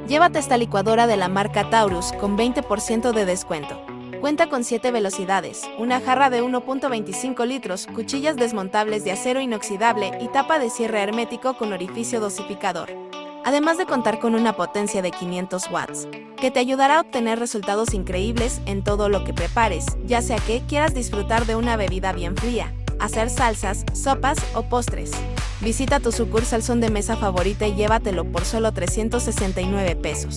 Llévate esta licuadora de la marca Taurus con 20% de descuento. Cuenta con 7 velocidades, una jarra de 1.25 litros, cuchillas desmontables de acero inoxidable y tapa de cierre hermético con orificio dosificador. Además de contar con una potencia de 500 watts, que te ayudará a obtener resultados increíbles en todo lo que prepares, ya sea que quieras disfrutar de una bebida bien fría, hacer salsas, sopas o postres. Visita tu sucursal Son de Mesa favorita y llévatelo por solo 369 pesos.